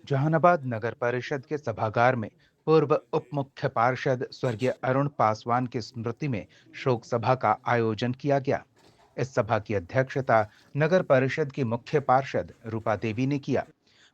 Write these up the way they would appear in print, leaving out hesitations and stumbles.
जहानाबाद नगर परिषद के सभागार में पूर्व उप मुख्य पार्षद स्वर्गीय अरुण पासवान की स्मृति में शोक सभा का आयोजन किया गया। इस सभा की अध्यक्षता नगर परिषद की मुख्य पार्षद रूपा देवी ने किया।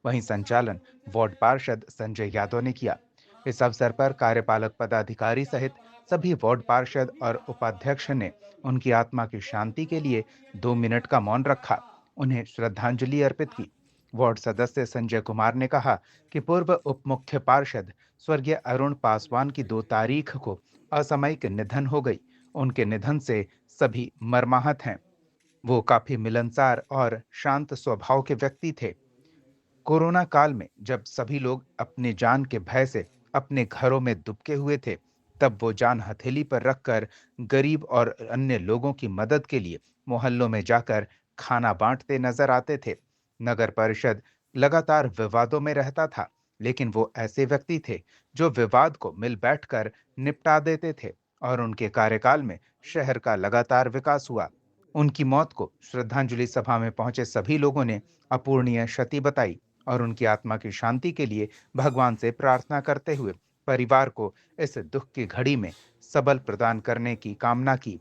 वहीं संचालन वार्ड पार्षद संजय यादव ने किया। इस अवसर पर कार्यपालक पदाधिकारी सहित सभी वार्ड पार्षद और उपाध्यक्ष ने उनकी आत्मा की शांति के लिए 2 मिनट का मौन रखा, उन्हें श्रद्धांजलि अर्पित की। वार्ड सदस्य संजय कुमार ने कहा कि पूर्व उप मुख्य पार्षद स्वर्गीय अरुण पासवान की 2 तारीख को असामयिक निधन हो गई। उनके निधन से सभी मर्माहत हैं। वो काफी मिलनसार और शांत स्वभाव के व्यक्ति थे। कोरोना काल में जब सभी लोग अपनी जान के भय से अपने घरों में दुबके हुए थे, तब वो जान हथेली पर रखकर गरीब और अन्य लोगों की मदद के लिए मोहल्लों में जाकर खाना बांटते नजर आते थे। नगर परिषद लगातार विवादों में रहता था, लेकिन वो ऐसे व्यक्ति थे जो विवाद को मिल बैठकर निपटा देते थे और उनके कार्यकाल में शहर का लगातार विकास हुआ। उनकी मौत को श्रद्धांजलि सभा में पहुंचे सभी लोगों ने अपूरणीय क्षति बताई और उनकी आत्मा की शांति के लिए भगवान से प्रार्थना करते हुए परिवार को इस दुख की घड़ी में सबल प्रदान करने की कामना की।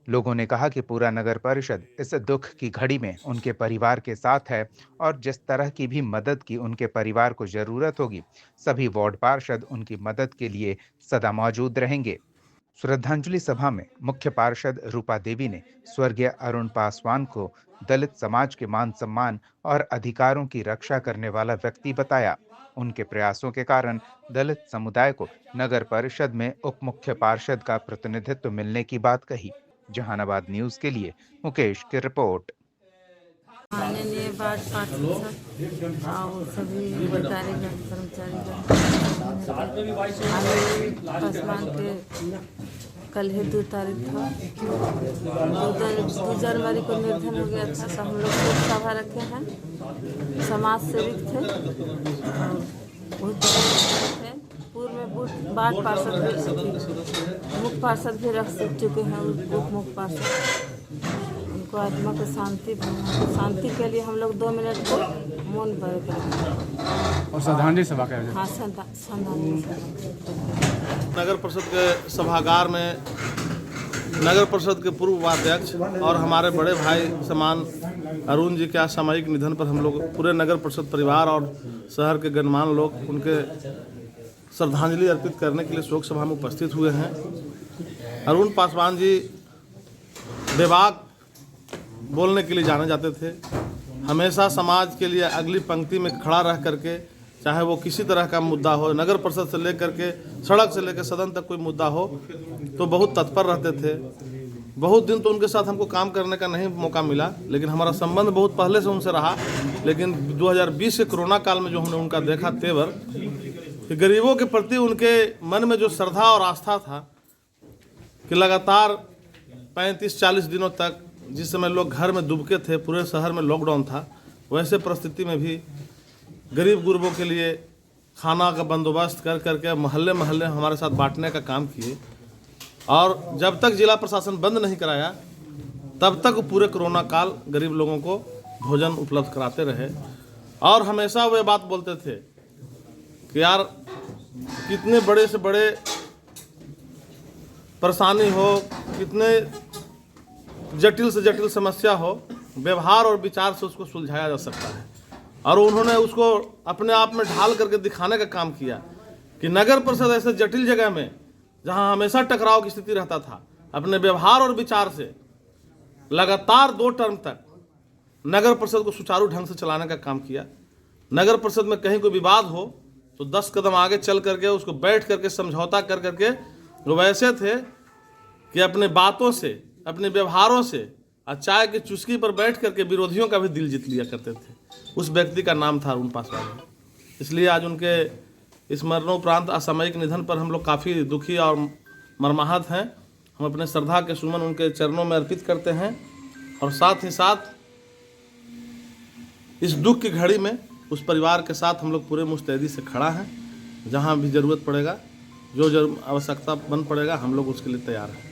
लोगों ने कहा कि पूरा नगर परिषद इस दुख की घड़ी में उनके परिवार के साथ है और जिस तरह की भी मदद की उनके परिवार को जरूरत होगी, सभी वार्ड पार्षद उनकी मदद के लिए सदा मौजूद रहेंगे। श्रद्धांजलि सभा में मुख्य पार्षद रूपा देवी ने स्वर्गीय अरुण पासवान को दलित समाज के मान सम्मान और अधिकारों की रक्षा करने वाला व्यक्ति बताया। उनके प्रयासों के कारण दलित समुदाय को नगर परिषद में उप मुख्य पार्षद का प्रतिनिधित्व मिलने की बात कही। जहानाबाद न्यूज के लिए मुकेश की रिपोर्ट। माननीय वार्ड पार्षद और सभी अधिकारीगण कर्मचारीगण पासवान के कल ही 2 तारीख था, 2 जनवरी को निधन हो गया था। तो हम लोग शोक सभा रखे हैं। समाज सेविक थे और बहुत थे। पूर्व में वार्ड पार्षद भी, मुख्य पार्षद भी रख चुके हैं। उप मुख्य पार्षद उनको आत्मा को शांति के लिए हम लोग 2 मिनट को मौन बरत रहे और श्रद्धांजलि सभा का हाँ, श्रद्धांजलि सभा। नगर परिषद के सभागार में नगर परिषद के पूर्व उपाध्यक्ष और हमारे बड़े भाई समान अरुण जी के असामयिक निधन पर हम लोग पूरे नगर परिषद परिवार और शहर के गणमान्य लोग उनके श्रद्धांजलि अर्पित करने के लिए शोक सभा में उपस्थित हुए हैं। अरुण पासवान जी बेबाक बोलने के लिए जाने जाते थे। हमेशा समाज के लिए अगली पंक्ति में खड़ा रह करके, चाहे वो किसी तरह का मुद्दा हो, नगर परिषद से लेकर के सड़क से लेकर सदन तक कोई मुद्दा हो तो बहुत तत्पर रहते थे। बहुत दिन तो उनके साथ हमको काम करने का नहीं मौका मिला, लेकिन हमारा संबंध बहुत पहले से उनसे रहा। लेकिन 2020 के कोरोना काल में जो हमने उनका देखा तेवर कि गरीबों के प्रति उनके मन में जो श्रद्धा और आस्था था कि लगातार 35-40 दिनों तक, जिस समय लोग घर में दुबके थे, पूरे शहर में लॉकडाउन था, वैसे परिस्थिति में भी गरीब गुरबों के लिए खाना का बंदोबस्त कर करके मोहल्ले मोहल्ले हमारे साथ बांटने का काम किए। और जब तक जिला प्रशासन बंद नहीं कराया तब तक पूरे कोरोना काल गरीब लोगों को भोजन उपलब्ध कराते रहे। और हमेशा वे बात बोलते थे कि यार कितने बड़े से बड़े परेशानी हो, कितने जटिल से जटिल समस्या हो, व्यवहार और विचार से उसको सुलझाया जा सकता है। और उन्होंने उसको अपने आप में ढाल करके दिखाने का काम किया कि नगर परिषद ऐसे जटिल जगह में जहां हमेशा टकराव की स्थिति रहता था, अपने व्यवहार और विचार से लगातार 2 टर्म तक नगर परिषद को सुचारू ढंग से चलाने का काम किया। नगर परिषद में कहीं कोई विवाद हो तो 10 कदम आगे चल करके उसको बैठ करके समझौता कर करके वो वैसे थे कि अपने बातों से, अपने व्यवहारों से और चाय की चुस्की पर बैठ करके विरोधियों का भी दिल जीत लिया करते थे। उस व्यक्ति का नाम था अरुण पासवान। इसलिए आज उनके इस मरणोपरांत असामयिक निधन पर हम लोग काफ़ी दुखी और मर्माहत हैं। हम अपने श्रद्धा के सुमन उनके चरणों में अर्पित करते हैं और साथ ही साथ इस दुख की घड़ी में उस परिवार के साथ हम लोग पूरे मुस्तैदी से खड़ा हैं। जहाँ भी ज़रूरत पड़ेगा, जो आवश्यकता बन पड़ेगा, हम लोग उसके लिए तैयार हैं।